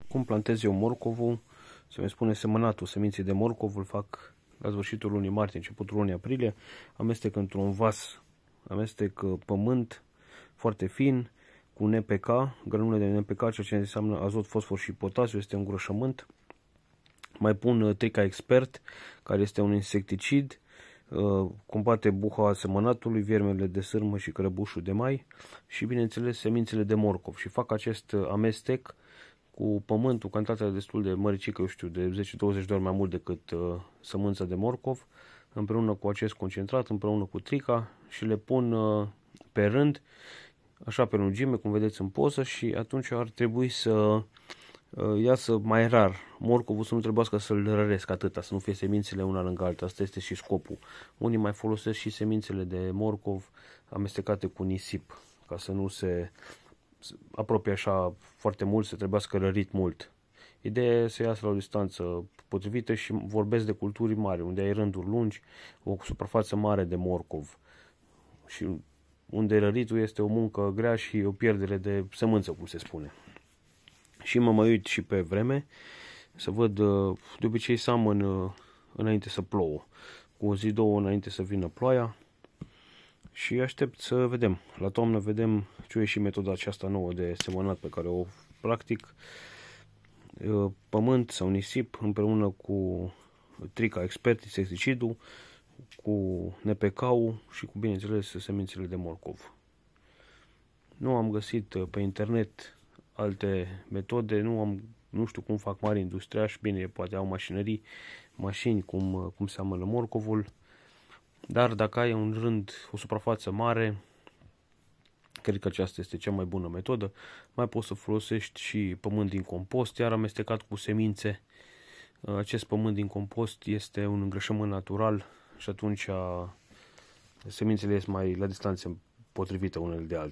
Cum plantez eu morcovul? Se mai spune semănatul seminței de morcov, îl fac la sfârșitul lunii martie, începutul lunii aprilie. Amestec într-un vas, amestec pământ foarte fin, cu NPK, granule de NPK, ceea ce înseamnă azot, fosfor și potasiu, este un îngrășământ. Mai pun Trica Expert, care este un insecticid, combate buha semănatului, viermele de sârmă și crăbușul de mai și, bineînțeles, semințele de morcov. Și fac acest amestec cu pământul, cantitatea destul de măricică, eu știu, de 10-20 de ori mai mult decât sămânța de morcov, împreună cu acest concentrat, împreună cu trica și le pun pe rând, așa pe lungime, cum vedeți în poză, și atunci ar trebui să iasă mai rar. Morcovul să nu trebuiască să-l răresc atâta, să nu fie semințele una lângă alta. Asta este și scopul. Unii mai folosesc și semințele de morcov amestecate cu nisip, ca să nu se apropie așa foarte mult, să trebuiască rărit mult. Ideea e să iasă la o distanță potrivită și vorbesc de culturi mari, unde ai rânduri lungi, o suprafață mare de morcov. Și unde răritul este o muncă grea și o pierdere de sămânță, cum se spune. Și mă mai uit și pe vreme, să văd, de obicei seamăn înainte să plouă, cu o zi, două înainte să vină ploaia, și aștept să vedem. La toamnă vedem ce e și metoda aceasta nouă de semănat pe care o practic. Pământ sau nisip împreună cu Trica Expert, insecticidul, cu NPK-ul și cu, bineînțeles, semințele de morcov. Nu am găsit pe internet alte metode, nu știu cum fac mari industriași, bine, poate au mașini cum seamănă morcovul, dar dacă ai un rând, o suprafață mare, cred că aceasta este cea mai bună metodă. Mai poți să folosești și pământ din compost, iar amestecat cu semințe. Acest pământ din compost este un îngrășământ natural și atunci semințele ies mai la distanțe potrivită unele de altele.